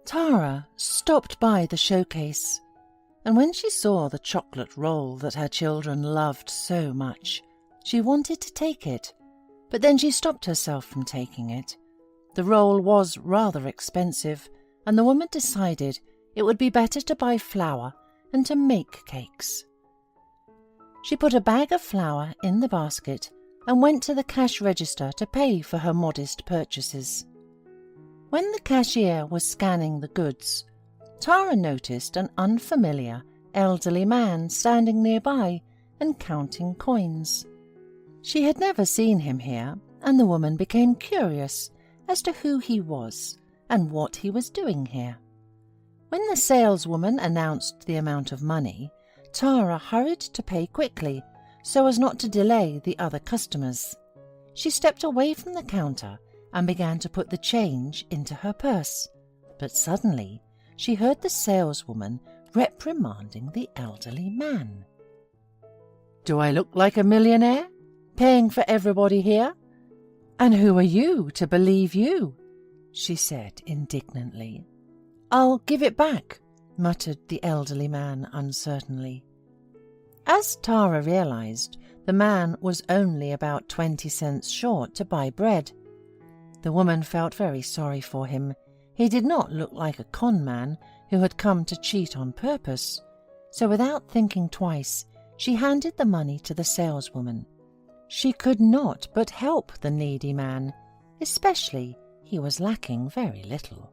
Tara stopped by the showcase, and when she saw the chocolate roll that her children loved so much, she wanted to take it, but then she stopped herself from taking it. The roll was rather expensive, and the woman decided it would be better to buy flour and to make cakes. She put a bag of flour in the basket and went to the cash register to pay for her modest purchases. When the cashier was scanning the goods, Tara noticed an unfamiliar, elderly man standing nearby and counting coins. She had never seen him here, and the woman became curious as to who he was and what he was doing here. When the saleswoman announced the amount of money, Tara hurried to pay quickly so as not to delay the other customers. She stepped away from the counter and began to put the change into her purse, but suddenly she heard the saleswoman reprimanding the elderly man. "Do I look like a millionaire, paying for everybody here? And who are you to believe you?" she said indignantly. "I'll give it back," muttered the elderly man uncertainly. As Tara realized, the man was only about 20 cents short to buy bread. The woman felt very sorry for him. He did not look like a con man who had come to cheat on purpose. So without thinking twice, she handed the money to the saleswoman. She could not but help the needy man, especially he was lacking very little.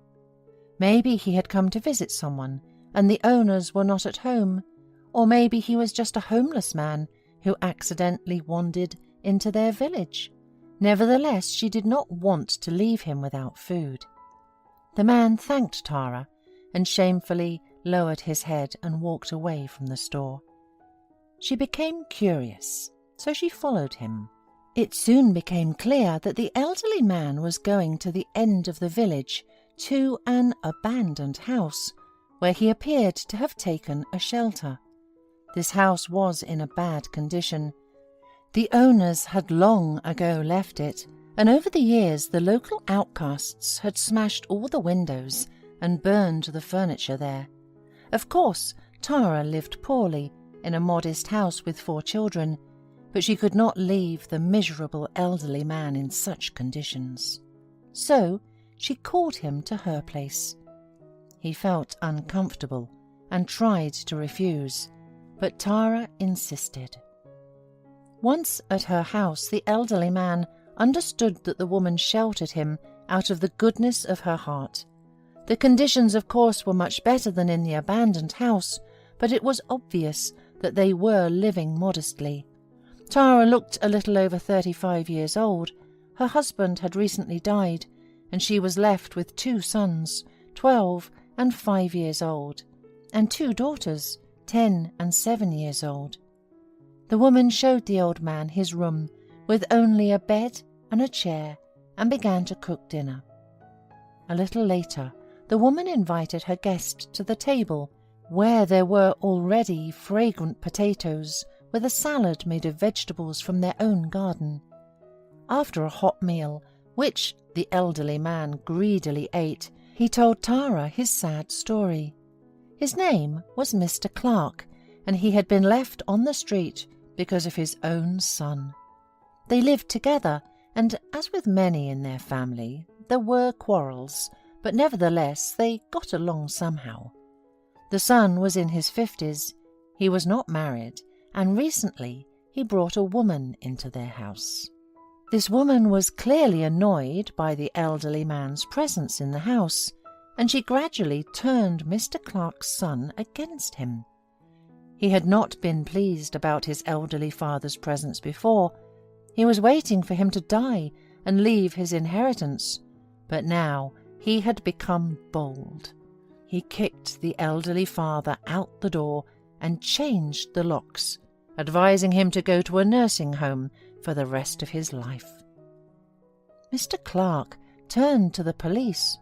Maybe he had come to visit someone, and the owners were not at home, or maybe he was just a homeless man who accidentally wandered into their village. Nevertheless, she did not want to leave him without food. The man thanked Tara and shamefully lowered his head and walked away from the store. She became curious, so she followed him. It soon became clear that the elderly man was going to the end of the village, to an abandoned house, where he appeared to have taken a shelter. This house was in a bad condition. The owners had long ago left it, and over the years the local outcasts had smashed all the windows and burned the furniture there. Of course, Tara lived poorly in a modest house with 4 children, but she could not leave the miserable elderly man in such conditions. So she called him to her place. He felt uncomfortable and tried to refuse, but Tara insisted. Once at her house, the elderly man understood that the woman sheltered him out of the goodness of her heart. The conditions, of course, were much better than in the abandoned house, but it was obvious that they were living modestly. Tara looked a little over 35 years old. Her husband had recently died, and she was left with 2 sons, 12 and 5 years old, and 2 daughters, 10 and 7 years old. The woman showed the old man his room with only a bed and a chair and began to cook dinner. A little later, the woman invited her guest to the table, where there were already fragrant potatoes with a salad made of vegetables from their own garden. After a hot meal, which the elderly man greedily ate, he told Tara his sad story. His name was Mr. Clark, and he had been left on the street because of his own son. They lived together, and as with many in their family, there were quarrels, but nevertheless they got along somehow. The son was in his 50s, he was not married, and recently he brought a woman into their house. This woman was clearly annoyed by the elderly man's presence in the house, and she gradually turned Mr. Clark's son against him. He had not been pleased about his elderly father's presence before. He was waiting for him to die and leave his inheritance, but now he had become bold. He kicked the elderly father out the door and changed the locks, advising him to go to a nursing home for the rest of his life. Mr. Clark turned to the police,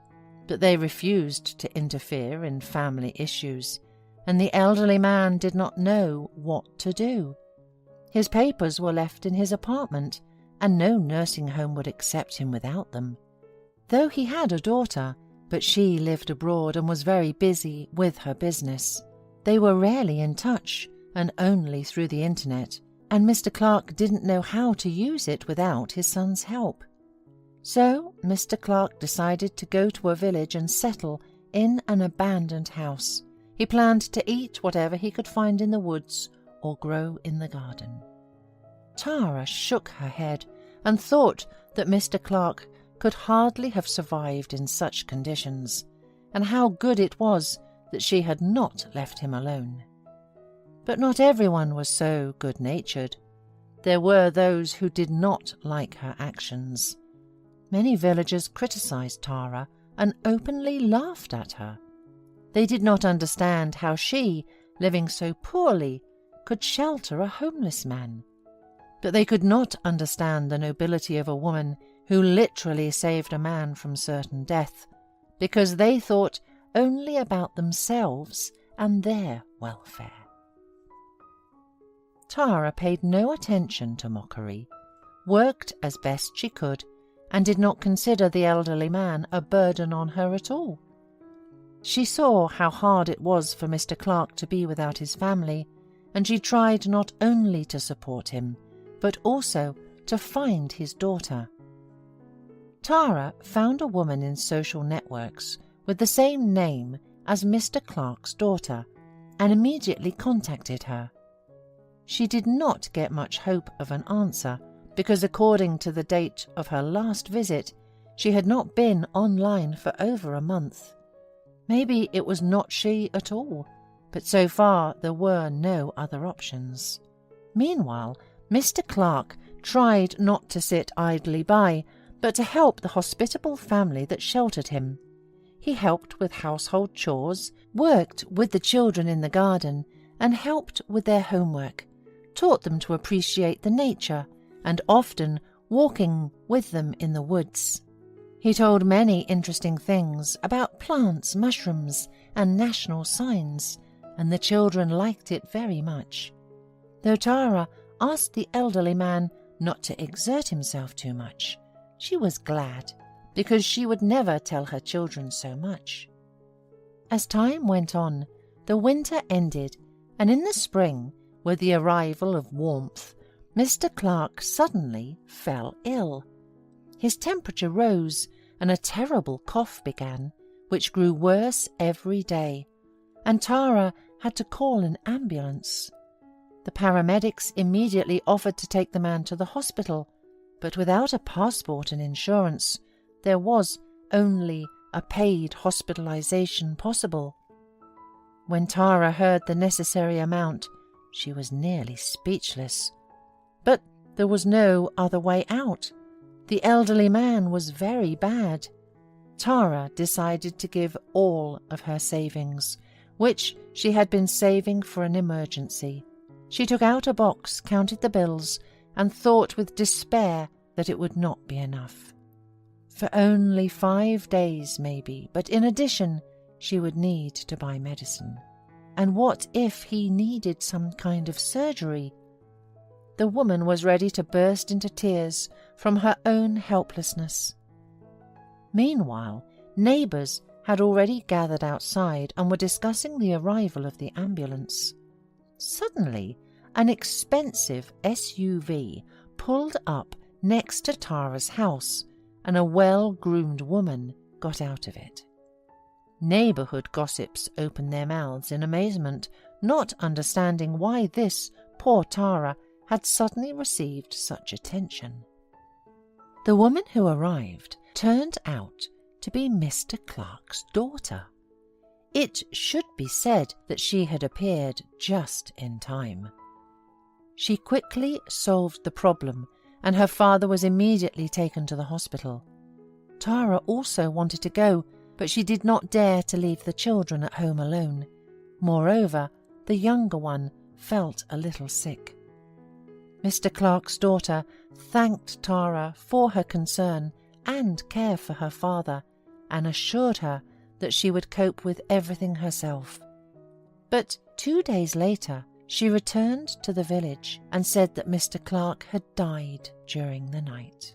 but they refused to interfere in family issues, and the elderly man did not know what to do. His papers were left in his apartment, and no nursing home would accept him without them. Though he had a daughter, but she lived abroad and was very busy with her business. They were rarely in touch, and only through the internet, and Mr. Clark didn't know how to use it without his son's help. So Mr. Clark decided to go to a village and settle in an abandoned house. He planned to eat whatever he could find in the woods or grow in the garden. Tara shook her head and thought that Mr. Clark could hardly have survived in such conditions, and how good it was that she had not left him alone. But not everyone was so good-natured. There were those who did not like her actions. Many villagers criticized Tara and openly laughed at her. They did not understand how she, living so poorly, could shelter a homeless man. But they could not understand the nobility of a woman who literally saved a man from certain death, because they thought only about themselves and their welfare. Tara paid no attention to mockery, worked as best she could, and did not consider the elderly man a burden on her at all. She saw how hard it was for Mr. Clark to be without his family, and she tried not only to support him, but also to find his daughter. Tara found a woman in social networks with the same name as Mr. Clark's daughter and immediately contacted her. She did not get much hope of an answer because, according to the date of her last visit, she had not been online for over a month. Maybe it was not she at all, but so far there were no other options. Meanwhile, Mr. Clark tried not to sit idly by, but to help the hospitable family that sheltered him. He helped with household chores, worked with the children in the garden, and helped with their homework, taught them to appreciate the nature, and often walking with them in the woods. He told many interesting things about plants, mushrooms, and national signs, and the children liked it very much. Though Tara asked the elderly man not to exert himself too much, she was glad, because she would never tell her children so much. As time went on, the winter ended, and in the spring, with the arrival of warmth, Mr. Clark suddenly fell ill. His temperature rose, and a terrible cough began, which grew worse every day, and Tara had to call an ambulance. The paramedics immediately offered to take the man to the hospital, but without a passport and insurance, there was only a paid hospitalization possible. When Tara heard the necessary amount, she was nearly speechless. But there was no other way out. The elderly man was very bad. Tara decided to give all of her savings, which she had been saving for an emergency. She took out a box, counted the bills, and thought with despair that it would not be enough. For only 5 days, maybe, but in addition, she would need to buy medicine. And what if he needed some kind of surgery? The woman was ready to burst into tears from her own helplessness. Meanwhile, neighbours had already gathered outside and were discussing the arrival of the ambulance. Suddenly, an expensive SUV pulled up next to Tara's house, and a well-groomed woman got out of it. Neighbourhood gossips opened their mouths in amazement, not understanding why this poor Tara had suddenly received such attention. The woman who arrived turned out to be Mr. Clark's daughter. It should be said that she had appeared just in time. She quickly solved the problem, and her father was immediately taken to the hospital. Tara also wanted to go, but she did not dare to leave the children at home alone. Moreover, the younger one felt a little sick. Mr. Clark's daughter thanked Tara for her concern and care for her father, and assured her that she would cope with everything herself. But 2 days later, she returned to the village and said that Mr. Clark had died during the night.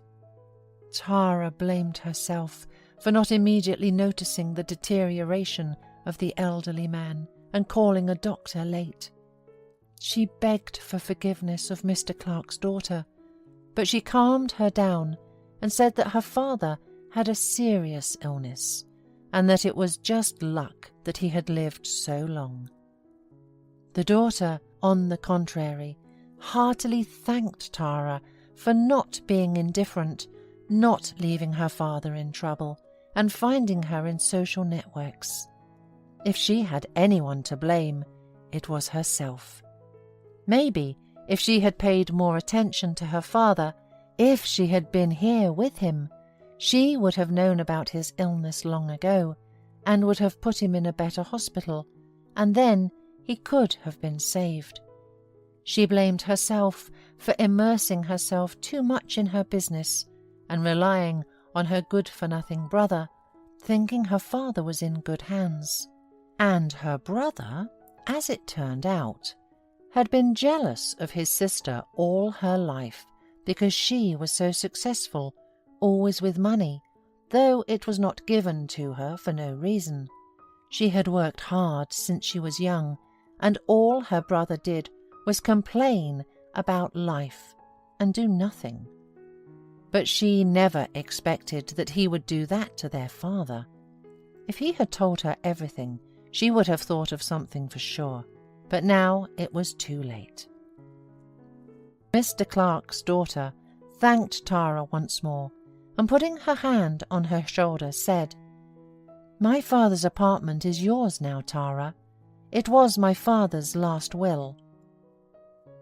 Tara blamed herself for not immediately noticing the deterioration of the elderly man and calling a doctor late. She begged for forgiveness of Mr. Clark's daughter, but she calmed her down and said that her father had a serious illness and that it was just luck that he had lived so long. The daughter, on the contrary, heartily thanked Tara for not being indifferent, not leaving her father in trouble, and finding her in social networks. If she had anyone to blame, it was herself. Maybe if she had paid more attention to her father, if she had been here with him, she would have known about his illness long ago and would have put him in a better hospital, and then he could have been saved. She blamed herself for immersing herself too much in her business and relying on her good-for-nothing brother, thinking her father was in good hands. And her brother, as it turned out, had been jealous of his sister all her life because she was so successful, always with money, though it was not given to her for no reason. She had worked hard since she was young, and all her brother did was complain about life and do nothing. But she never expected that he would do that to their father. If he had told her everything, she would have thought of something for sure, but now it was too late. Mr. Clark's daughter thanked Tara once more, and putting her hand on her shoulder said, "My father's apartment is yours now, Tara. It was my father's last will."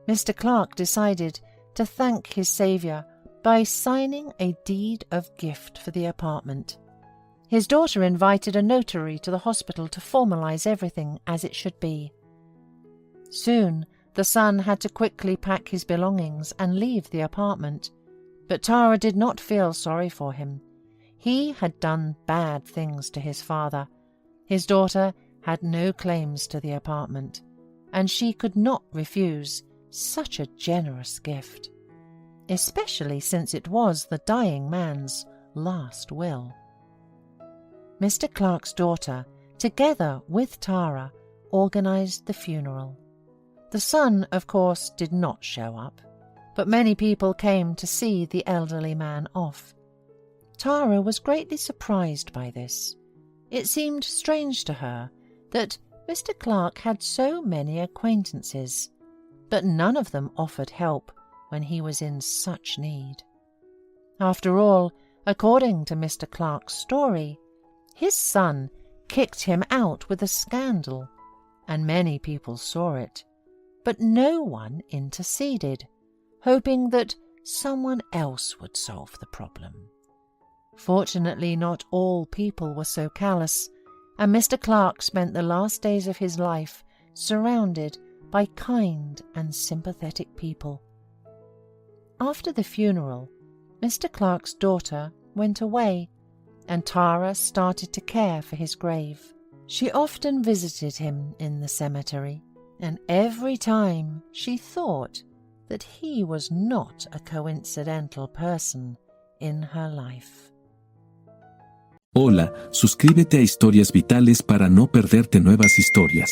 Mr. Clark decided to thank his saviour by signing a deed of gift for the apartment. His daughter invited a notary to the hospital to formalize everything as it should be. Soon the son had to quickly pack his belongings and leave the apartment, but Tara did not feel sorry for him. He had done bad things to his father. His daughter had no claims to the apartment, and she could not refuse such a generous gift, especially since it was the dying man's last will. Mr. Clark's daughter, together with Tara, organized the funeral. The son, of course, did not show up, but many people came to see the elderly man off. Tara was greatly surprised by this. It seemed strange to her that Mr. Clark had so many acquaintances, but none of them offered help when he was in such need. After all, according to Mr. Clark's story, his son kicked him out with a scandal, and many people saw it, but no one interceded, hoping that someone else would solve the problem. Fortunately, not all people were so callous, and Mr. Clark spent the last days of his life surrounded by kind and sympathetic people. After the funeral, Mr. Clark's daughter went away, and Tara started to care for his grave. She often visited him in the cemetery, and every time she thought that he was not a coincidental person in her life. Hola, suscríbete a Historias Vitales para no perderte nuevas historias.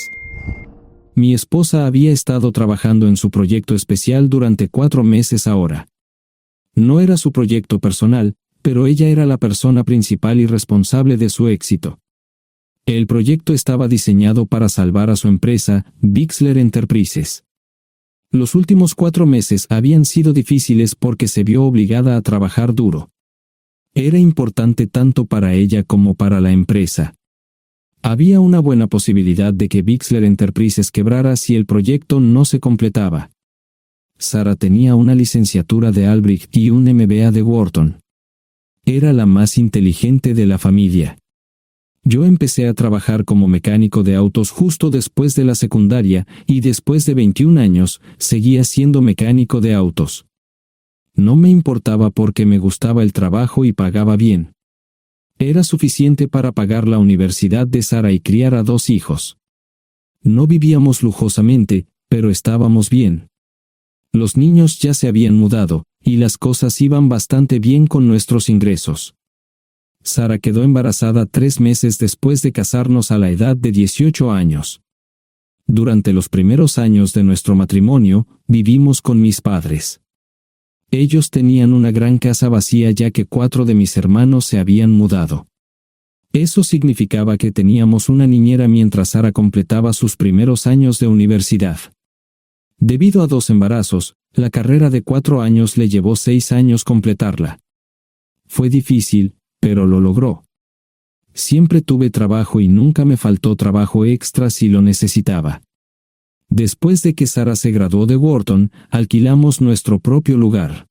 Mi esposa había estado trabajando en su proyecto especial durante 4 meses ahora. No era su proyecto personal, pero ella era la persona principal y responsable de su éxito. El proyecto estaba diseñado para salvar a su empresa, Bixler Enterprises. Los últimos 4 meses habían sido difíciles porque se vio obligada a trabajar duro. Era importante tanto para ella como para la empresa. Había una buena posibilidad de que Bixler Enterprises quebrara si el proyecto no se completaba. Sara tenía una licenciatura de Albrecht y un MBA de Wharton. Era la más inteligente de la familia. Yo empecé a trabajar como mecánico de autos justo después de la secundaria y después de 21 años seguía siendo mecánico de autos. No me importaba porque me gustaba el trabajo y pagaba bien. Era suficiente para pagar la universidad de Sara y criar a 2 hijos. No vivíamos lujosamente, pero estábamos bien. Los niños ya se habían mudado, y las cosas iban bastante bien con nuestros ingresos. Sara quedó embarazada 3 meses después de casarnos a la edad de 18 años. Durante los primeros años de nuestro matrimonio, vivimos con mis padres. Ellos tenían una gran casa vacía ya que 4 de mis hermanos se habían mudado. Eso significaba que teníamos una niñera mientras Sara completaba sus primeros años de universidad. Debido a 2 embarazos, la carrera de 4 años le llevó 6 años completarla. Fue difícil, pero lo logró. Siempre tuve trabajo y nunca me faltó trabajo extra si lo necesitaba. Después de que Sara se graduó de Wharton, alquilamos nuestro propio lugar.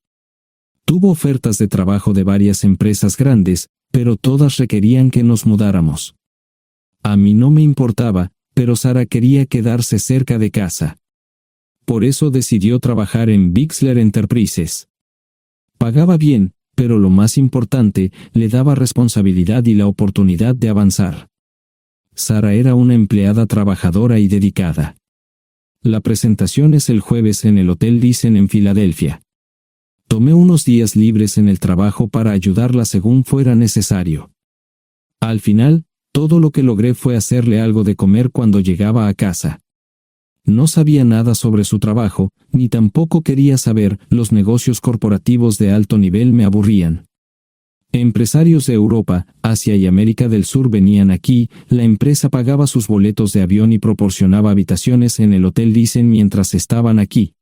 Tuvo ofertas de trabajo de varias empresas grandes, pero todas requerían que nos mudáramos. A mí no me importaba, pero Sara quería quedarse cerca de casa. Por eso decidió trabajar en Bixler Enterprises. Pagaba bien, pero lo más importante, le daba responsabilidad y la oportunidad de avanzar. Sara era una empleada trabajadora y dedicada. La presentación es el jueves en el Hotel Dicen en Filadelfia. Tomé unos días libres en el trabajo para ayudarla según fuera necesario. Al final, todo lo que logré fue hacerle algo de comer cuando llegaba a casa. No sabía nada sobre su trabajo, ni tampoco quería saber, los negocios corporativos de alto nivel me aburrían. Empresarios de Europa, Asia y América del Sur venían aquí, la empresa pagaba sus boletos de avión y proporcionaba habitaciones en el Hotel Dicen mientras estaban aquí.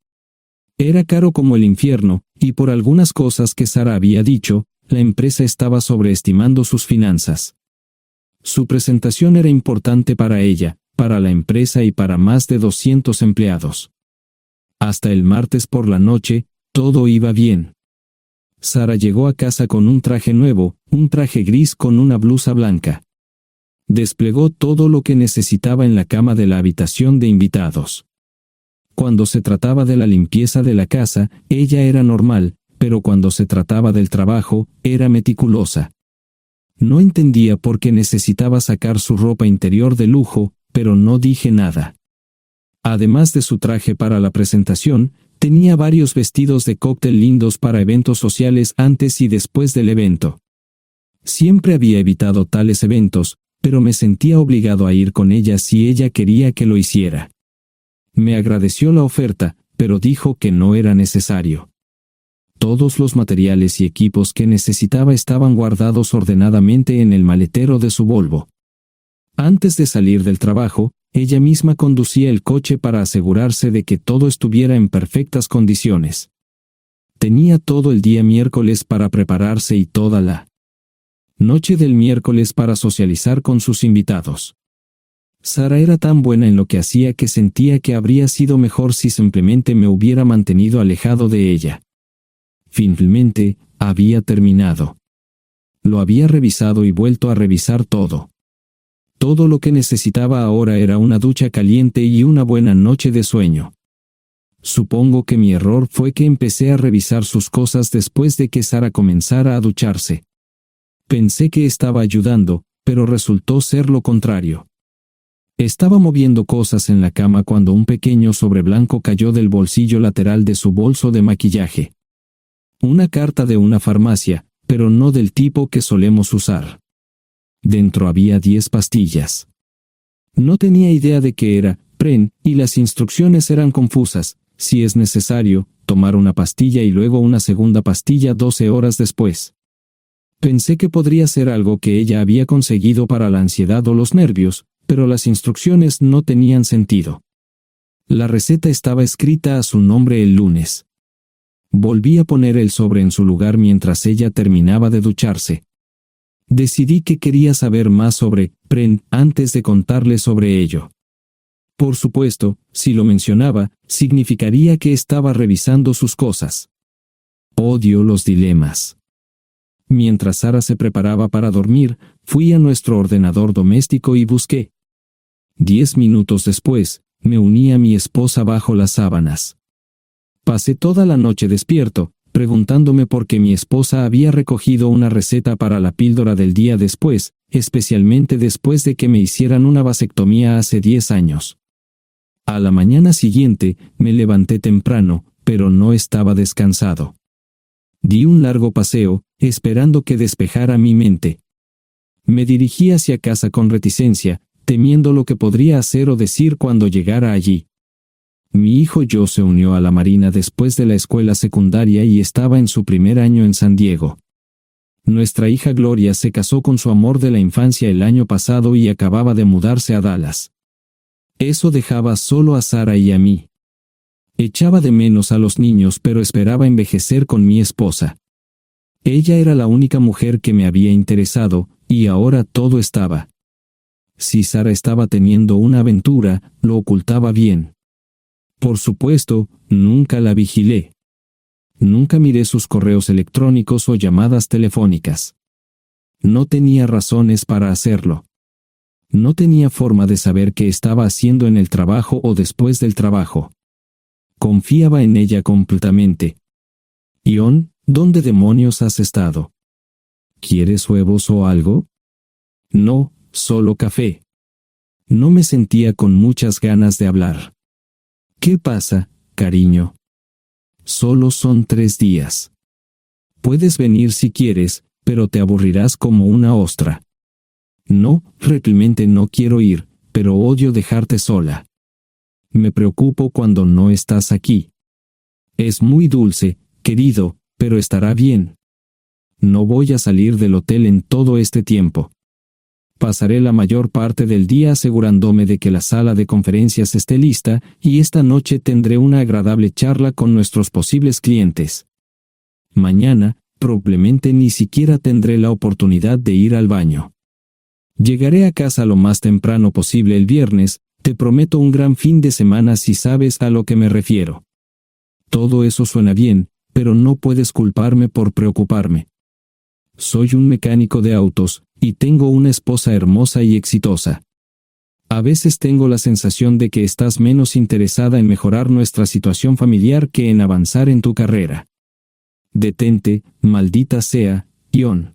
Era caro como el infierno, y por algunas cosas que Sara había dicho, la empresa estaba sobreestimando sus finanzas. Su presentación era importante para ella, para la empresa y para más de 200 empleados. Hasta el martes por la noche, todo iba bien. Sara llegó a casa con un traje nuevo, un traje gris con una blusa blanca. Desplegó todo lo que necesitaba en la cama de la habitación de invitados. Cuando se trataba de la limpieza de la casa, ella era normal, pero cuando se trataba del trabajo, era meticulosa. No entendía por qué necesitaba sacar su ropa interior de lujo, pero no dije nada. Además de su traje para la presentación, tenía varios vestidos de cóctel lindos para eventos sociales antes y después del evento. Siempre había evitado tales eventos, pero me sentía obligado a ir con ella si ella quería que lo hiciera. Me agradeció la oferta, pero dijo que no era necesario. Todos los materiales y equipos que necesitaba estaban guardados ordenadamente en el maletero de su Volvo. Antes de salir del trabajo, ella misma conducía el coche para asegurarse de que todo estuviera en perfectas condiciones. Tenía todo el día miércoles para prepararse y toda la noche del miércoles para socializar con sus invitados. Sara era tan buena en lo que hacía que sentía que habría sido mejor si simplemente me hubiera mantenido alejado de ella. Finalmente, había terminado. Lo había revisado y vuelto a revisar todo. Todo lo que necesitaba ahora era una ducha caliente y una buena noche de sueño. Supongo que mi error fue que empecé a revisar sus cosas después de que Sara comenzara a ducharse. Pensé que estaba ayudando, pero resultó ser lo contrario. Estaba moviendo cosas en la cama cuando un pequeño sobre blanco cayó del bolsillo lateral de su bolso de maquillaje. Una carta de una farmacia, pero no del tipo que solemos usar. Dentro había 10 pastillas. No tenía idea de qué era, Pren, y las instrucciones eran confusas. Si es necesario, tomar una pastilla y luego una segunda pastilla 12 horas después. Pensé que podría ser algo que ella había conseguido para la ansiedad o los nervios, pero las instrucciones no tenían sentido. La receta estaba escrita a su nombre el lunes. Volví a poner el sobre en su lugar mientras ella terminaba de ducharse. Decidí que quería saber más sobre Pren antes de contarle sobre ello. Por supuesto, si lo mencionaba, significaría que estaba revisando sus cosas. Odio los dilemas. Mientras Sara se preparaba para dormir, fui a nuestro ordenador doméstico y busqué. 10 minutos después, me uní a mi esposa bajo las sábanas. Pasé toda la noche despierto, preguntándome por qué mi esposa había recogido una receta para la píldora del día después, especialmente después de que me hicieran una vasectomía hace 10 años. A la mañana siguiente, me levanté temprano, pero no estaba descansado. Di un largo paseo, esperando que despejara mi mente. Me dirigí hacia casa con reticencia, temiendo lo que podría hacer o decir cuando llegara allí. Mi hijo Joe se unió a la Marina después de la escuela secundaria y estaba en su primer año en San Diego. Nuestra hija Gloria se casó con su amor de la infancia el año pasado y acababa de mudarse a Dallas. Eso dejaba solo a Sara y a mí. Echaba de menos a los niños, pero esperaba envejecer con mi esposa. Ella era la única mujer que me había interesado, y ahora todo estaba. Si Sara estaba teniendo una aventura, lo ocultaba bien. Por supuesto, nunca la vigilé. Nunca miré sus correos electrónicos o llamadas telefónicas. No tenía razones para hacerlo. No tenía forma de saber qué estaba haciendo en el trabajo o después del trabajo. Confiaba en ella completamente. Ion, ¿dónde demonios has estado? ¿Quieres huevos o algo? No, solo café. No me sentía con muchas ganas de hablar. ¿Qué pasa, cariño? Solo son 3 días. Puedes venir si quieres, pero te aburrirás como una ostra. No, realmente no quiero ir, pero odio dejarte sola. Me preocupo cuando no estás aquí. Es muy dulce, querido, pero estará bien. No voy a salir del hotel en todo este tiempo. Pasaré la mayor parte del día asegurándome de que la sala de conferencias esté lista, y esta noche tendré una agradable charla con nuestros posibles clientes. Mañana, probablemente ni siquiera tendré la oportunidad de ir al baño. Llegaré a casa lo más temprano posible el viernes, te prometo un gran fin de semana si sabes a lo que me refiero. Todo eso suena bien, pero no puedes culparme por preocuparme. Soy un mecánico de autos, y tengo una esposa hermosa y exitosa. A veces tengo la sensación de que estás menos interesada en mejorar nuestra situación familiar que en avanzar en tu carrera. Detente, maldita sea, Ion.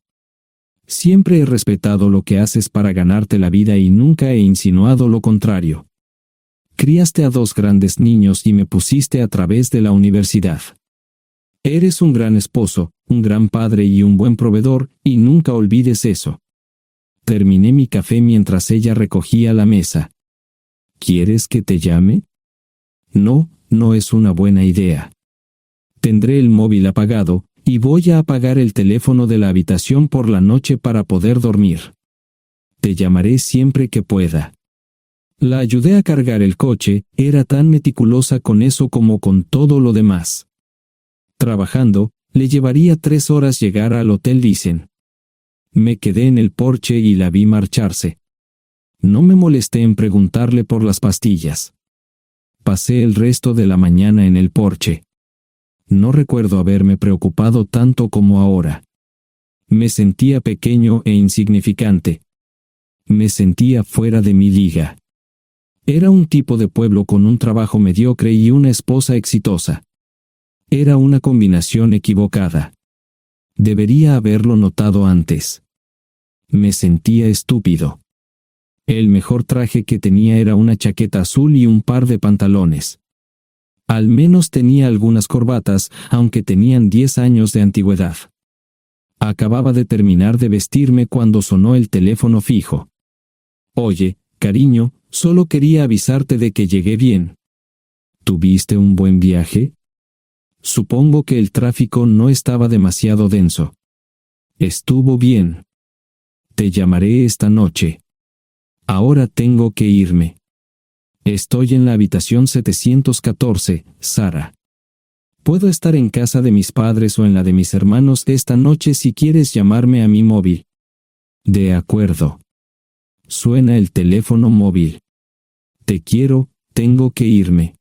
Siempre he respetado lo que haces para ganarte la vida y nunca he insinuado lo contrario. Criaste a 2 grandes niños y me pusiste a través de la universidad. Eres un gran esposo, un gran padre y un buen proveedor, y nunca olvides eso. Terminé mi café mientras ella recogía la mesa. ¿Quieres que te llame? No, no es una buena idea. Tendré el móvil apagado, y voy a apagar el teléfono de la habitación por la noche para poder dormir. Te llamaré siempre que pueda. La ayudé a cargar el coche, era tan meticulosa con eso como con todo lo demás. Trabajando, le llevaría 3 horas llegar al Hotel Lysen. Me quedé en el porche y la vi marcharse. No me molesté en preguntarle por las pastillas. Pasé el resto de la mañana en el porche. No recuerdo haberme preocupado tanto como ahora. Me sentía pequeño e insignificante. Me sentía fuera de mi liga. Era un tipo de pueblo con un trabajo mediocre y una esposa exitosa. Era una combinación equivocada. Debería haberlo notado antes. Me sentía estúpido. El mejor traje que tenía era una chaqueta azul y un par de pantalones. Al menos tenía algunas corbatas, aunque tenían 10 años de antigüedad. Acababa de terminar de vestirme cuando sonó el teléfono fijo. Oye, cariño, solo quería avisarte de que llegué bien. ¿Tuviste un buen viaje? Supongo que el tráfico no estaba demasiado denso. Estuvo bien. Te llamaré esta noche. Ahora tengo que irme. Estoy en la habitación 714, Sara. Puedo estar en casa de mis padres o en la de mis hermanos esta noche si quieres llamarme a mi móvil. De acuerdo. Suena el teléfono móvil. Te quiero, tengo que irme.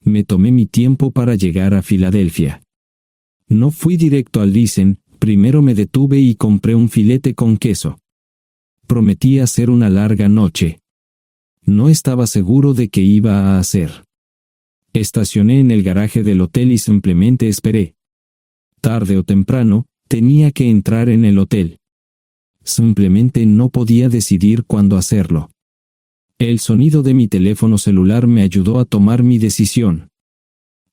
Me tomé mi tiempo para llegar a Filadelfia. No fui directo al Lysen, primero me detuve y compré un filete con queso. Prometí hacer una larga noche. No estaba seguro de qué iba a hacer. Estacioné en el garaje del hotel y simplemente esperé. Tarde o temprano, tenía que entrar en el hotel. Simplemente no podía decidir cuándo hacerlo. El sonido de mi teléfono celular me ayudó a tomar mi decisión.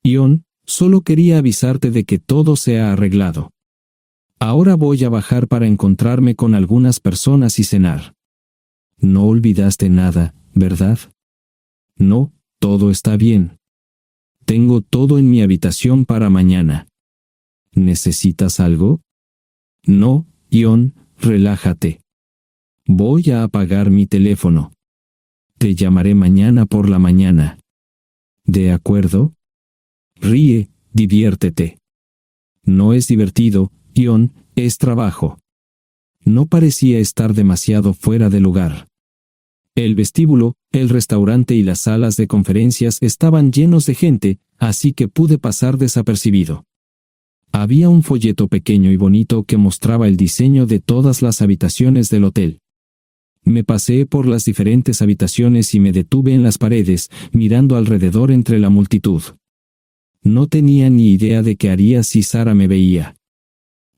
Ion, solo quería avisarte de que todo se ha arreglado. Ahora voy a bajar para encontrarme con algunas personas y cenar. No olvidaste nada, ¿verdad? No, todo está bien. Tengo todo en mi habitación para mañana. ¿Necesitas algo? No, Ion, relájate. Voy a apagar mi teléfono. Te llamaré mañana por la mañana. ¿De acuerdo? Ríe, diviértete. No es divertido, Ion, es trabajo. No parecía estar demasiado fuera de lugar. El vestíbulo, el restaurante y las salas de conferencias estaban llenos de gente, así que pude pasar desapercibido. Había un folleto pequeño y bonito que mostraba el diseño de todas las habitaciones del hotel. Me paseé por las diferentes habitaciones y me detuve en las paredes, mirando alrededor entre la multitud. No tenía ni idea de qué haría si Sara me veía.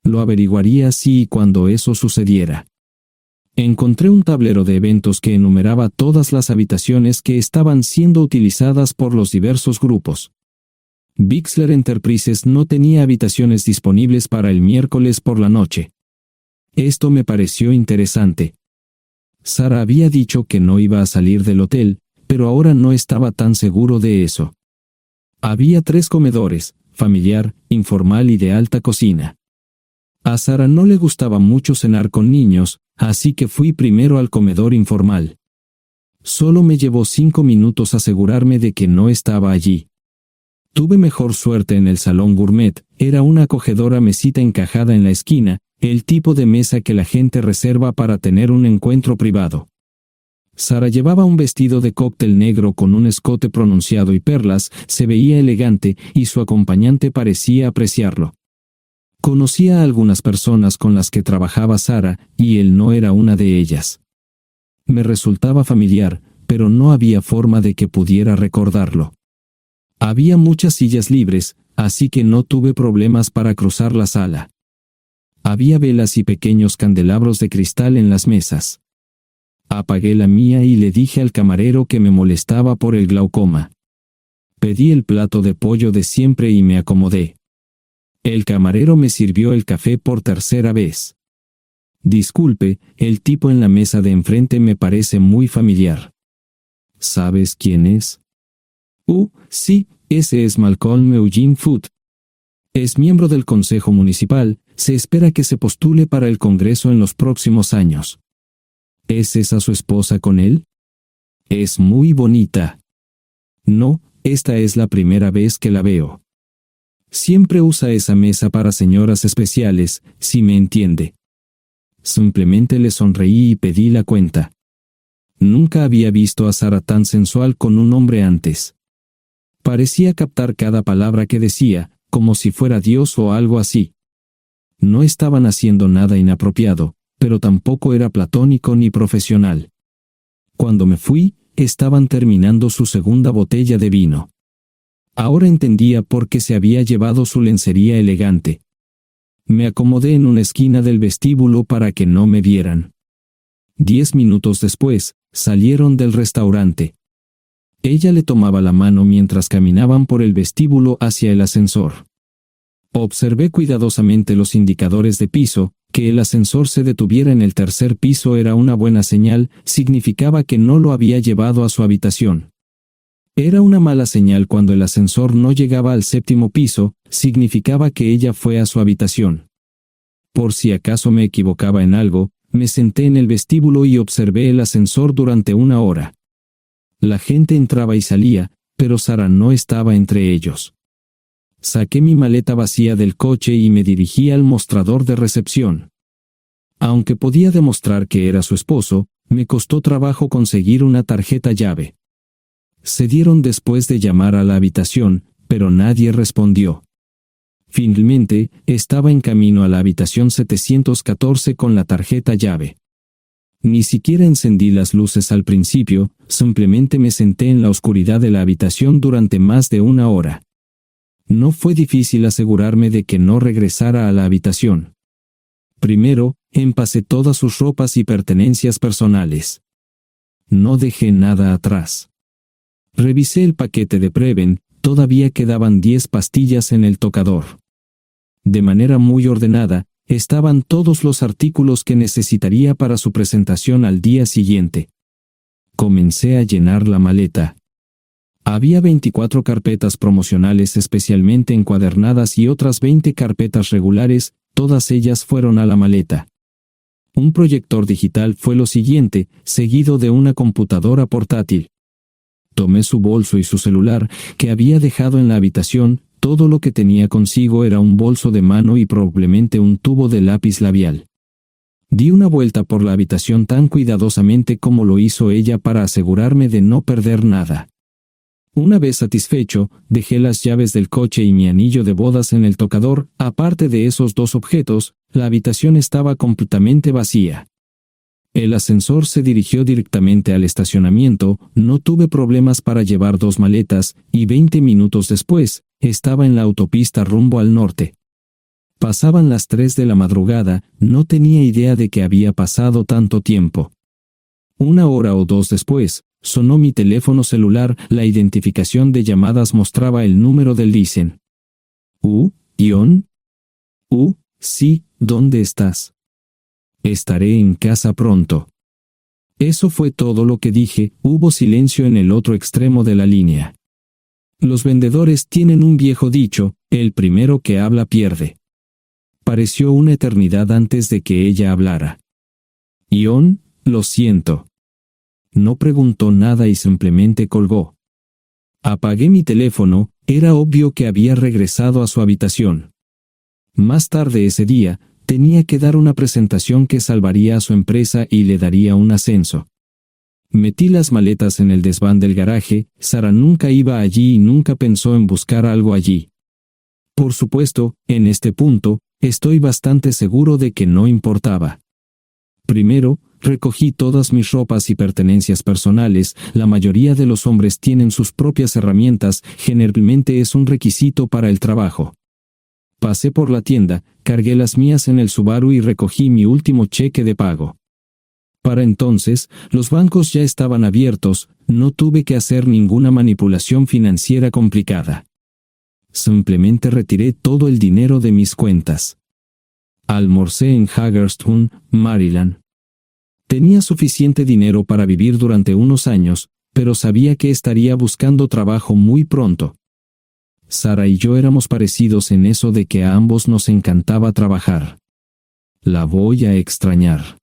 Lo averiguaría si y cuando eso sucediera. Encontré un tablero de eventos que enumeraba todas las habitaciones que estaban siendo utilizadas por los diversos grupos. Bixler Enterprises no tenía habitaciones disponibles para el miércoles por la noche. Esto me pareció interesante. Sara había dicho que no iba a salir del hotel, pero ahora no estaba tan seguro de eso. Había 3 comedores, familiar, informal y de alta cocina. A Sara no le gustaba mucho cenar con niños, así que fui primero al comedor informal. Solo me llevó 5 minutos asegurarme de que no estaba allí. Tuve mejor suerte en el salón gourmet, era una acogedora mesita encajada en la esquina, el tipo de mesa que la gente reserva para tener un encuentro privado. Sara llevaba un vestido de cóctel negro con un escote pronunciado y perlas, se veía elegante y su acompañante parecía apreciarlo. Conocía a algunas personas con las que trabajaba Sara, y él no era una de ellas. Me resultaba familiar, pero no había forma de que pudiera recordarlo. Había muchas sillas libres, así que no tuve problemas para cruzar la sala. Había velas y pequeños candelabros de cristal en las mesas. Apagué la mía y le dije al camarero que me molestaba por el glaucoma. Pedí el plato de pollo de siempre y me acomodé. El camarero me sirvió el café por tercera vez. Disculpe, el tipo en la mesa de enfrente me parece muy familiar. ¿Sabes quién es? Sí, ese es Malcolm Eugene Foote. Es miembro del Consejo Municipal, se espera que se postule para el Congreso en los próximos años. ¿Es esa su esposa con él? Es muy bonita. No, esta es la primera vez que la veo. Siempre usa esa mesa para señoras especiales, si me entiende. Simplemente le sonreí y pedí la cuenta. Nunca había visto a Sara tan sensual con un hombre antes. Parecía captar cada palabra que decía, como si fuera Dios o algo así. No estaban haciendo nada inapropiado, pero tampoco era platónico ni profesional. Cuando me fui, estaban terminando su segunda botella de vino. Ahora entendía por qué se había llevado su lencería elegante. Me acomodé en una esquina del vestíbulo para que no me vieran. 10 minutos después, salieron del restaurante. Ella le tomaba la mano mientras caminaban por el vestíbulo hacia el ascensor. Observé cuidadosamente los indicadores de piso. Que el ascensor se detuviera en el tercer piso era una buena señal, significaba que no lo había llevado a su habitación. Era una mala señal cuando el ascensor no llegaba al 7º piso, significaba que ella fue a su habitación. Por si acaso me equivocaba en algo, me senté en el vestíbulo y observé el ascensor durante 1 hora. La gente entraba y salía, pero Sara no estaba entre ellos. Saqué mi maleta vacía del coche y me dirigí al mostrador de recepción. Aunque podía demostrar que era su esposo, me costó trabajo conseguir una tarjeta llave. Se dieron después de llamar a la habitación, pero nadie respondió. Finalmente, estaba en camino a la habitación 714 con la tarjeta llave. Ni siquiera encendí las luces al principio, simplemente me senté en la oscuridad de la habitación durante más de 1 hora. No fue difícil asegurarme de que no regresara a la habitación. Primero, empacé todas sus ropas y pertenencias personales. No dejé nada atrás. Revisé el paquete de Preven, todavía quedaban 10 pastillas en el tocador. De manera muy ordenada, estaban todos los artículos que necesitaría para su presentación al día siguiente. Comencé a llenar la maleta. Había 24 carpetas promocionales especialmente encuadernadas y otras 20 carpetas regulares, todas ellas fueron a la maleta. Un proyector digital fue lo siguiente, seguido de una computadora portátil. Tomé su bolso y su celular, que había dejado en la habitación. Todo lo que tenía consigo era un bolso de mano y probablemente un tubo de lápiz labial. Di una vuelta por la habitación tan cuidadosamente como lo hizo ella para asegurarme de no perder nada. Una vez satisfecho, dejé las llaves del coche y mi anillo de bodas en el tocador. Aparte de esos dos objetos, la habitación estaba completamente vacía. El ascensor se dirigió directamente al estacionamiento, no tuve problemas para llevar 2 maletas, y 20 minutos después, estaba en la autopista rumbo al norte. Pasaban las 3 de la madrugada, no tenía idea de que había pasado tanto tiempo. 1 hora o 2 después, sonó mi teléfono celular, la identificación de llamadas mostraba el número del Listen. ¿Ion? Sí, ¿dónde estás? Estaré en casa pronto. Eso fue todo lo que dije. Hubo silencio en el otro extremo de la línea. Los vendedores tienen un viejo dicho, el primero que habla pierde. Pareció una eternidad antes de que ella hablara. Ion, lo siento. No preguntó nada y simplemente colgó. Apagué mi teléfono, era obvio que había regresado a su habitación. Más tarde ese día, tenía que dar una presentación que salvaría a su empresa y le daría un ascenso. Metí las maletas en el desván del garaje. Sara nunca iba allí y nunca pensó en buscar algo allí. Por supuesto, en este punto, estoy bastante seguro de que no importaba. Primero, recogí todas mis ropas y pertenencias personales. La mayoría de los hombres tienen sus propias herramientas, generalmente es un requisito para el trabajo. Pasé por la tienda, cargué las mías en el Subaru y recogí mi último cheque de pago. Para entonces, los bancos ya estaban abiertos, no tuve que hacer ninguna manipulación financiera complicada. Simplemente retiré todo el dinero de mis cuentas. Almorcé en Hagerstown, Maryland. Tenía suficiente dinero para vivir durante unos años, pero sabía que estaría buscando trabajo muy pronto. Sara y yo éramos parecidos en eso de que a ambos nos encantaba trabajar. La voy a extrañar.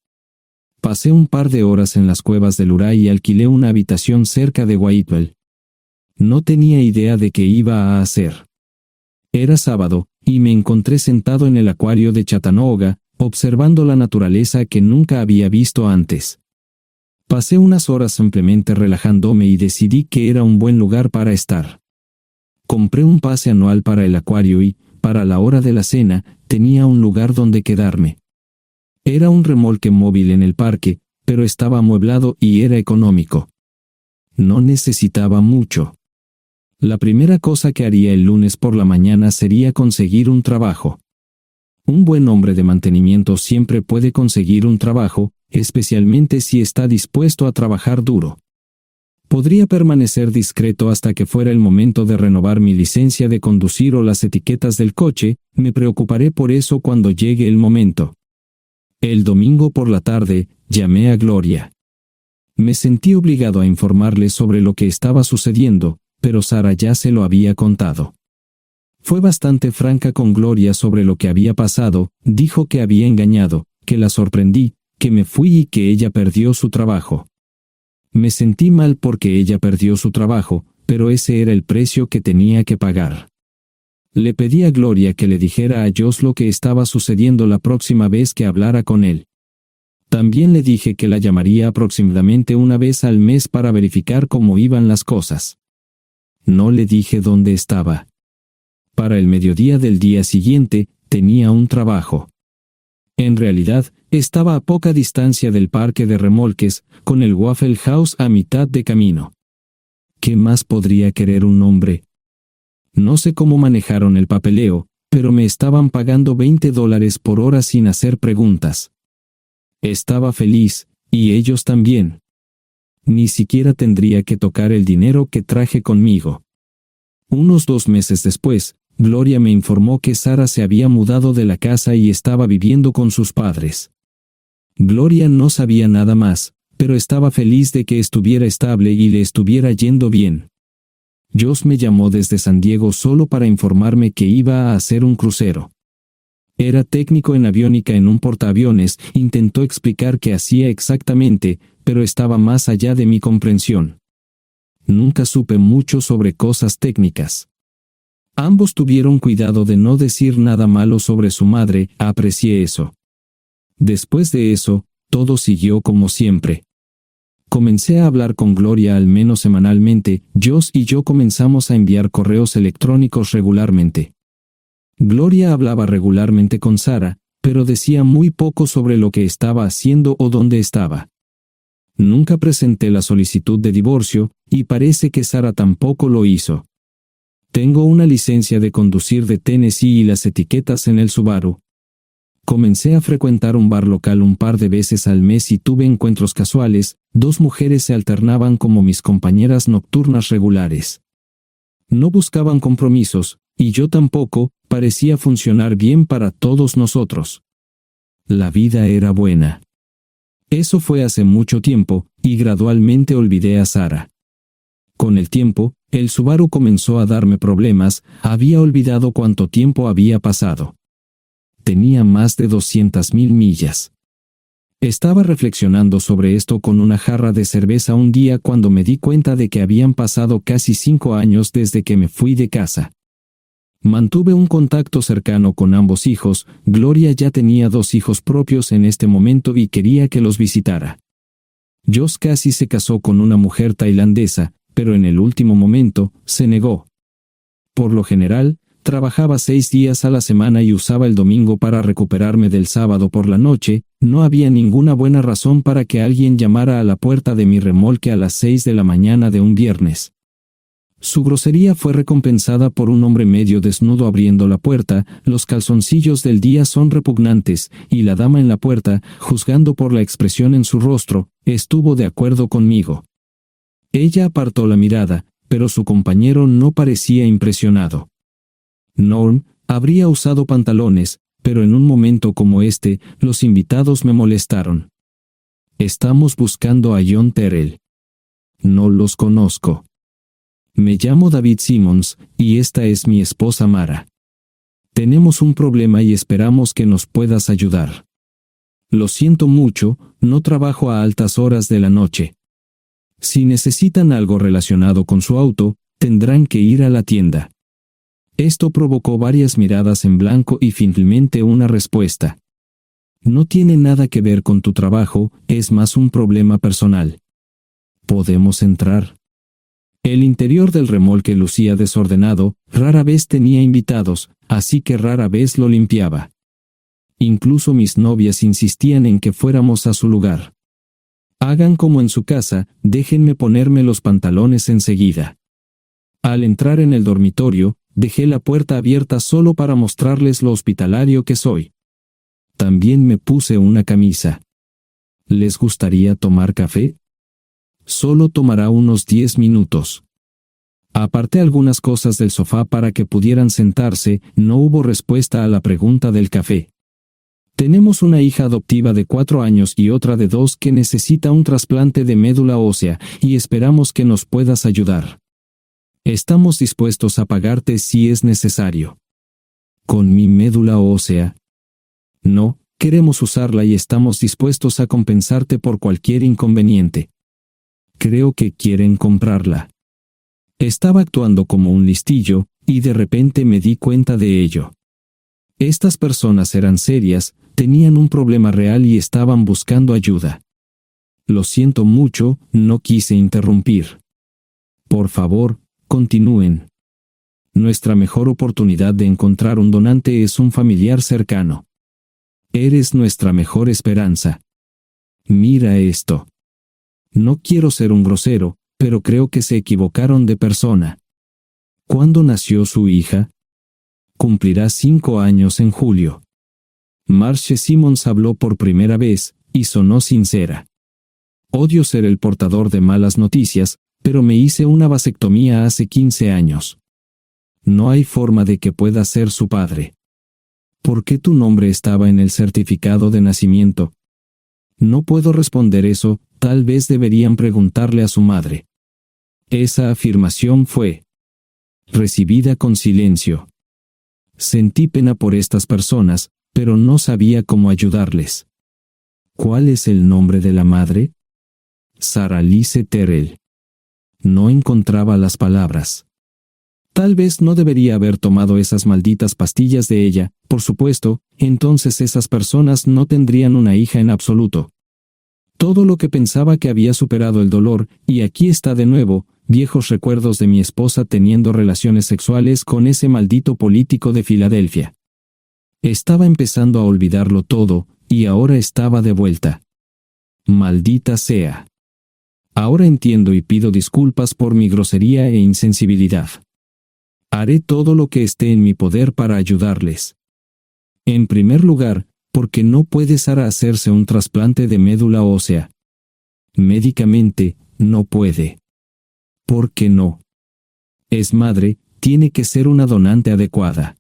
Pasé un par de horas en las cuevas del Uray y alquilé una habitación cerca de Whitewell. No tenía idea de qué iba a hacer. Era sábado, y me encontré sentado en el acuario de Chattanooga, observando la naturaleza que nunca había visto antes. Pasé unas horas simplemente relajándome y decidí que era un buen lugar para estar. Compré un pase anual para el acuario y, para la hora de la cena, tenía un lugar donde quedarme. Era un remolque móvil en el parque, pero estaba amueblado y era económico. No necesitaba mucho. La primera cosa que haría el lunes por la mañana sería conseguir un trabajo. Un buen hombre de mantenimiento siempre puede conseguir un trabajo, especialmente si está dispuesto a trabajar duro. Podría permanecer discreto hasta que fuera el momento de renovar mi licencia de conducir o las etiquetas del coche. Me preocuparé por eso cuando llegue el momento. El domingo por la tarde, llamé a Gloria. Me sentí obligado a informarle sobre lo que estaba sucediendo, pero Sara ya se lo había contado. Fue bastante franca con Gloria sobre lo que había pasado. Dijo que había engañado, que la sorprendí, que me fui y que ella perdió su trabajo. Me sentí mal porque ella perdió su trabajo, pero ese era el precio que tenía que pagar. Le pedí a Gloria que le dijera a Josh lo que estaba sucediendo la próxima vez que hablara con él. También le dije que la llamaría aproximadamente una vez al mes para verificar cómo iban las cosas. No le dije dónde estaba. Para el mediodía del día siguiente, tenía un trabajo. En realidad, estaba a poca distancia del parque de remolques, con el Waffle House a mitad de camino. ¿Qué más podría querer un hombre? No sé cómo manejaron el papeleo, pero me estaban pagando $20 por hora sin hacer preguntas. Estaba feliz, y ellos también. Ni siquiera tendría que tocar el dinero que traje conmigo. Unos 2 meses después, Gloria me informó que Sara se había mudado de la casa y estaba viviendo con sus padres. Gloria no sabía nada más, pero estaba feliz de que estuviera estable y le estuviera yendo bien. Josh me llamó desde San Diego solo para informarme que iba a hacer un crucero. Era técnico en aviónica en un portaaviones, intentó explicar qué hacía exactamente, pero estaba más allá de mi comprensión. Nunca supe mucho sobre cosas técnicas. Ambos tuvieron cuidado de no decir nada malo sobre su madre, aprecié eso. Después de eso, todo siguió como siempre. Comencé a hablar con Gloria al menos semanalmente, Josh y yo comenzamos a enviar correos electrónicos regularmente. Gloria hablaba regularmente con Sara, pero decía muy poco sobre lo que estaba haciendo o dónde estaba. Nunca presenté la solicitud de divorcio, y parece que Sara tampoco lo hizo. Tengo una licencia de conducir de Tennessee y las etiquetas en el Subaru. Comencé a frecuentar un bar local un par de veces al mes y tuve encuentros casuales, 2 mujeres se alternaban como mis compañeras nocturnas regulares. No buscaban compromisos, y yo tampoco, parecía funcionar bien para todos nosotros. La vida era buena. Eso fue hace mucho tiempo, y gradualmente olvidé a Sara. Con el tiempo, el Subaru comenzó a darme problemas, había olvidado cuánto tiempo había pasado. Tenía más de 200,000 millas. Estaba reflexionando sobre esto con una jarra de cerveza un día cuando me di cuenta de que habían pasado casi 5 años desde que me fui de casa. Mantuve un contacto cercano con ambos hijos, Gloria ya tenía 2 hijos propios en este momento y quería que los visitara. Josh casi se casó con una mujer tailandesa, pero en el último momento, se negó. Por lo general, trabajaba 6 días a la semana y usaba el domingo para recuperarme del sábado por la noche, no había ninguna buena razón para que alguien llamara a la puerta de mi remolque a las 6 de la mañana de un viernes. Su grosería fue recompensada por un hombre medio desnudo abriendo la puerta, los calzoncillos del día son repugnantes, y la dama en la puerta, juzgando por la expresión en su rostro, estuvo de acuerdo conmigo. Ella apartó la mirada, pero su compañero no parecía impresionado. Norm habría usado pantalones, pero en un momento como este, los invitados me molestaron. Estamos buscando a John Terrell. No los conozco. Me llamo David Simmons, y esta es mi esposa Mara. Tenemos un problema y esperamos que nos puedas ayudar. Lo siento mucho, no trabajo a altas horas de la noche. Si necesitan algo relacionado con su auto, tendrán que ir a la tienda. Esto provocó varias miradas en blanco y finalmente una respuesta. No tiene nada que ver con tu trabajo, es más un problema personal. ¿Podemos entrar? El interior del remolque lucía desordenado, rara vez tenía invitados, así que rara vez lo limpiaba. Incluso mis novias insistían en que fuéramos a su lugar. Hagan como en su casa, déjenme ponerme los pantalones enseguida. Al entrar en el dormitorio, dejé la puerta abierta solo para mostrarles lo hospitalario que soy. También me puse una camisa. ¿Les gustaría tomar café? Solo tomará unos 10 minutos. Aparté algunas cosas del sofá para que pudieran sentarse, no hubo respuesta a la pregunta del café. Tenemos una hija adoptiva de 4 años y otra de 2 que necesita un trasplante de médula ósea, y esperamos que nos puedas ayudar. Estamos dispuestos a pagarte si es necesario. ¿Con mi médula ósea? No, queremos usarla y estamos dispuestos a compensarte por cualquier inconveniente. Creo que quieren comprarla. Estaba actuando como un listillo, y de repente me di cuenta de ello. Estas personas eran serias, tenían un problema real y estaban buscando ayuda. Lo siento mucho, no quise interrumpir. Por favor, continúen. Nuestra mejor oportunidad de encontrar un donante es un familiar cercano. Eres nuestra mejor esperanza. Mira esto. No quiero ser un grosero, pero creo que se equivocaron de persona. ¿Cuándo nació su hija? Cumplirá 5 años en julio. Marche Simmons habló por primera vez, y sonó sincera. Odio ser el portador de malas noticias, pero me hice una vasectomía hace 15 años. No hay forma de que pueda ser su padre. ¿Por qué tu nombre estaba en el certificado de nacimiento? No puedo responder eso, tal vez deberían preguntarle a su madre. Esa afirmación fue recibida con silencio. Sentí pena por estas personas, pero no sabía cómo ayudarles. ¿Cuál es el nombre de la madre? Sarah Lise Terrell. No encontraba las palabras. Tal vez no debería haber tomado esas malditas pastillas de ella, por supuesto, entonces esas personas no tendrían una hija en absoluto. Todo lo que pensaba que había superado el dolor, y aquí está de nuevo, viejos recuerdos de mi esposa teniendo relaciones sexuales con ese maldito político de Filadelfia. Estaba empezando a olvidarlo todo, y ahora estaba de vuelta. Maldita sea. Ahora entiendo y pido disculpas por mi grosería e insensibilidad. Haré todo lo que esté en mi poder para ayudarles. En primer lugar, porque no puede Sara hacerse un trasplante de médula ósea. Médicamente, no puede. ¿Por qué no? Es madre, tiene que ser una donante adecuada.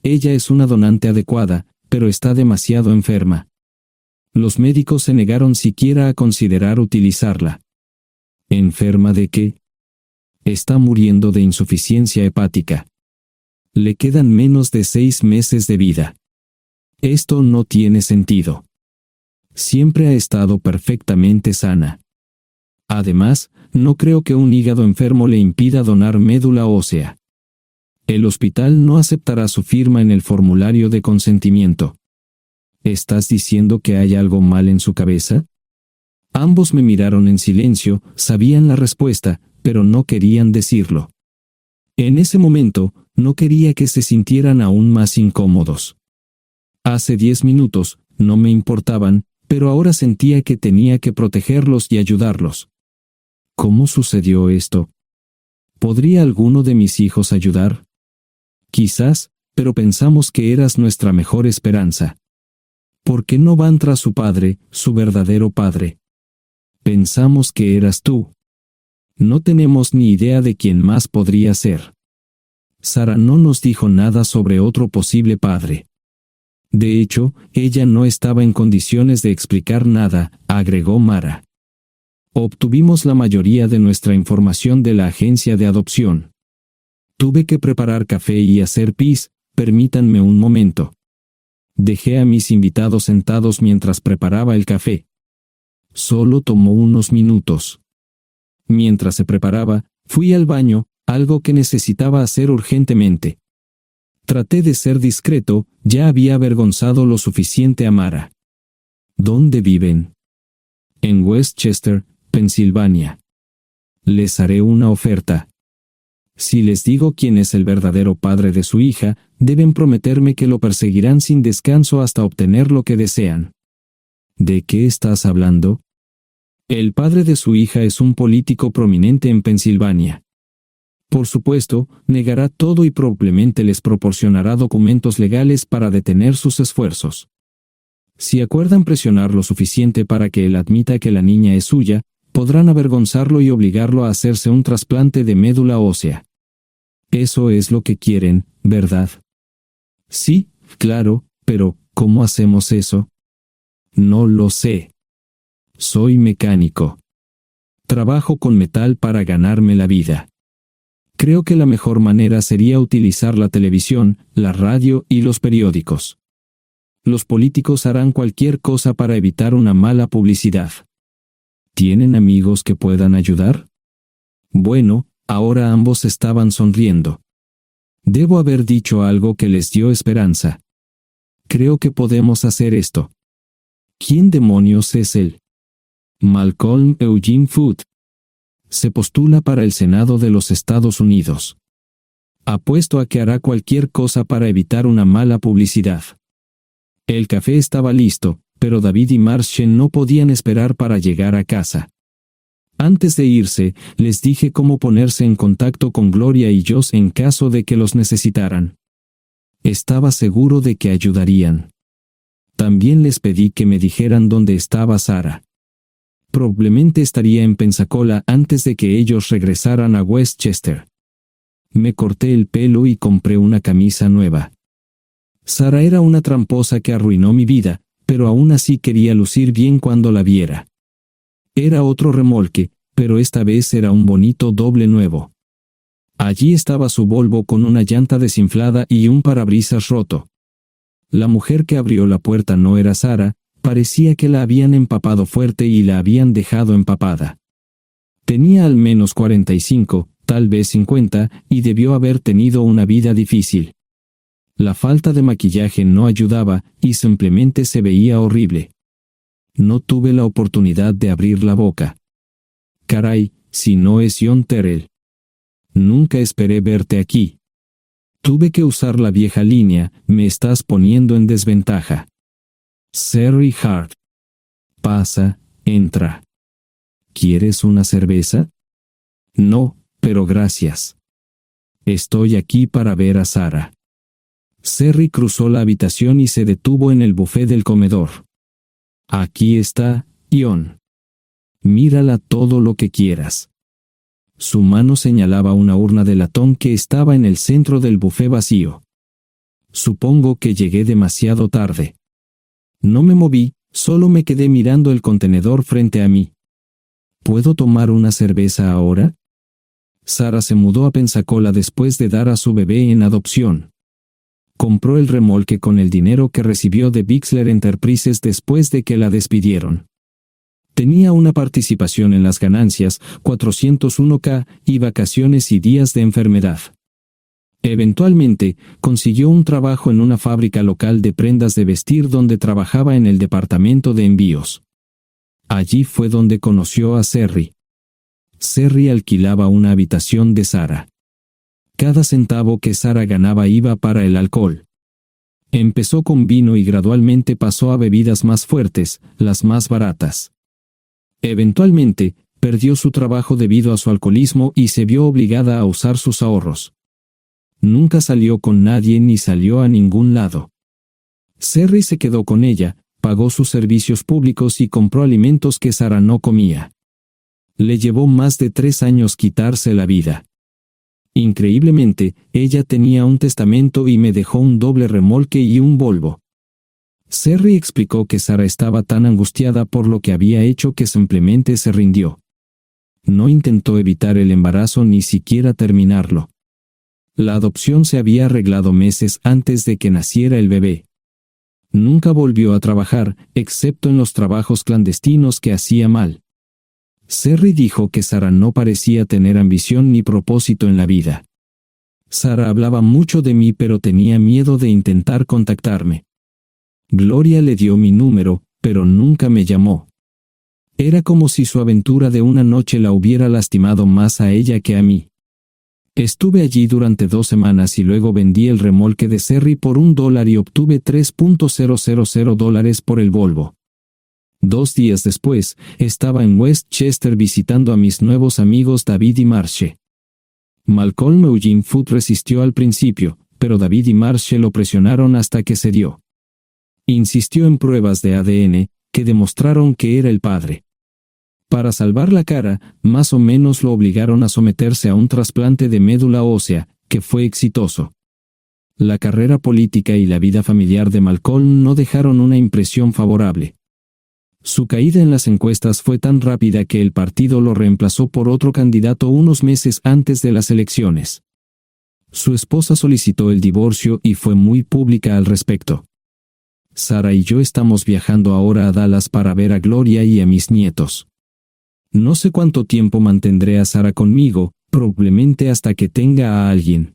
Ella es una donante adecuada, pero está demasiado enferma. Los médicos se negaron siquiera a considerar utilizarla. ¿Enferma de qué? Está muriendo de insuficiencia hepática. Le quedan menos de 6 meses de vida. Esto no tiene sentido. Siempre ha estado perfectamente sana. Además, no creo que un hígado enfermo le impida donar médula ósea. El hospital no aceptará su firma en el formulario de consentimiento. ¿Estás diciendo que hay algo mal en su cabeza? Ambos me miraron en silencio, sabían la respuesta, pero no querían decirlo. En ese momento, no quería que se sintieran aún más incómodos. Hace 10 minutos, no me importaban, pero ahora sentía que tenía que protegerlos y ayudarlos. ¿Cómo sucedió esto? ¿Podría alguno de mis hijos ayudar? Quizás, pero pensamos que eras nuestra mejor esperanza. ¿Por qué no van tras su padre, su verdadero padre? Pensamos que eras tú. No tenemos ni idea de quién más podría ser. Sara no nos dijo nada sobre otro posible padre. De hecho, ella no estaba en condiciones de explicar nada, agregó Mara. Obtuvimos la mayoría de nuestra información de la agencia de adopción. Tuve que preparar café y hacer pis, permítanme un momento. Dejé a mis invitados sentados mientras preparaba el café. Solo tomó unos minutos. Mientras se preparaba, fui al baño, algo que necesitaba hacer urgentemente. Traté de ser discreto, ya había avergonzado lo suficiente a Mara. ¿Dónde viven? En Westchester, Pensilvania. Les haré una oferta. Si les digo quién es el verdadero padre de su hija, deben prometerme que lo perseguirán sin descanso hasta obtener lo que desean. ¿De qué estás hablando? El padre de su hija es un político prominente en Pensilvania. Por supuesto, negará todo y probablemente les proporcionará documentos legales para detener sus esfuerzos. Si acuerdan presionar lo suficiente para que él admita que la niña es suya, podrán avergonzarlo y obligarlo a hacerse un trasplante de médula ósea. Eso es lo que quieren, ¿verdad? Sí, claro, pero ¿cómo hacemos eso? No lo sé. Soy mecánico. Trabajo con metal para ganarme la vida. Creo que la mejor manera sería utilizar la televisión, la radio y los periódicos. Los políticos harán cualquier cosa para evitar una mala publicidad. ¿Tienen amigos que puedan ayudar? Bueno, ahora ambos estaban sonriendo. Debo haber dicho algo que les dio esperanza. Creo que podemos hacer esto. ¿Quién demonios es él? Malcolm Eugene Foote. Se postula para el Senado de los Estados Unidos. Apuesto a que hará cualquier cosa para evitar una mala publicidad. El café estaba listo, pero David y Marchen no podían esperar para llegar a casa. Antes de irse, les dije cómo ponerse en contacto con Gloria y Josh en caso de que los necesitaran. Estaba seguro de que ayudarían. También les pedí que me dijeran dónde estaba Sara. Probablemente estaría en Pensacola antes de que ellos regresaran a Westchester. Me corté el pelo y compré una camisa nueva. Sara era una tramposa que arruinó mi vida, pero aún así quería lucir bien cuando la viera. Era otro remolque, pero esta vez era un bonito doble nuevo. Allí estaba su Volvo con una llanta desinflada y un parabrisas roto. La mujer que abrió la puerta no era Sara, parecía que la habían empapado fuerte y la habían dejado empapada. Tenía al menos 45, tal vez 50, y debió haber tenido una vida difícil. La falta de maquillaje no ayudaba, y simplemente se veía horrible. No tuve la oportunidad de abrir la boca. Caray, si no es John Terrell. Nunca esperé verte aquí. Tuve que usar la vieja línea, me estás poniendo en desventaja. Sherry Hart. Pasa, entra. ¿Quieres una cerveza? No, pero gracias. Estoy aquí para ver a Sara. Sherry cruzó la habitación y se detuvo en el buffet del comedor. Aquí está, John. Mírala todo lo que quieras. Su mano señalaba una urna de latón que estaba en el centro del buffet vacío. Supongo que llegué demasiado tarde. No me moví, solo me quedé mirando el contenedor frente a mí. ¿Puedo tomar una cerveza ahora? Sara se mudó a Pensacola después de dar a su bebé en adopción. Compró el remolque con el dinero que recibió de Bixler Enterprises después de que la despidieron. Tenía una participación en las ganancias, 401k, y vacaciones y días de enfermedad. Eventualmente, consiguió un trabajo en una fábrica local de prendas de vestir donde trabajaba en el departamento de envíos. Allí fue donde conoció a Sherry. Sherry alquilaba una habitación de Sara. Cada centavo que Sara ganaba iba para el alcohol. Empezó con vino y gradualmente pasó a bebidas más fuertes, las más baratas. Eventualmente, perdió su trabajo debido a su alcoholismo y se vio obligada a usar sus ahorros. Nunca salió con nadie ni salió a ningún lado. Sherry se quedó con ella, pagó sus servicios públicos y compró alimentos que Sara no comía. Le llevó más de 3 años quitarse la vida. Increíblemente, ella tenía un testamento y me dejó un doble remolque y un Volvo. Sherry explicó que Sara estaba tan angustiada por lo que había hecho que simplemente se rindió. No intentó evitar el embarazo ni siquiera terminarlo. La adopción se había arreglado meses antes de que naciera el bebé. Nunca volvió a trabajar, excepto en los trabajos clandestinos que hacía mal. Sherry dijo que Sara no parecía tener ambición ni propósito en la vida. Sara hablaba mucho de mí pero tenía miedo de intentar contactarme. Gloria le dio mi número, pero nunca me llamó. Era como si su aventura de una noche la hubiera lastimado más a ella que a mí. Estuve allí durante 2 semanas y luego vendí el remolque de Sherry por $1 y obtuve $3,000 por el Volvo. 2 días después, estaba en Westchester visitando a mis nuevos amigos David y Marche. Malcolm Eugene Foote resistió al principio, pero David y Marche lo presionaron hasta que cedió. Insistió en pruebas de ADN, que demostraron que era el padre. Para salvar la cara, más o menos lo obligaron a someterse a un trasplante de médula ósea, que fue exitoso. La carrera política y la vida familiar de Malcolm no dejaron una impresión favorable. Su caída en las encuestas fue tan rápida que el partido lo reemplazó por otro candidato unos meses antes de las elecciones. Su esposa solicitó el divorcio y fue muy pública al respecto. Sara y yo estamos viajando ahora a Dallas para ver a Gloria y a mis nietos. No sé cuánto tiempo mantendré a Sara conmigo, probablemente hasta que tenga a alguien.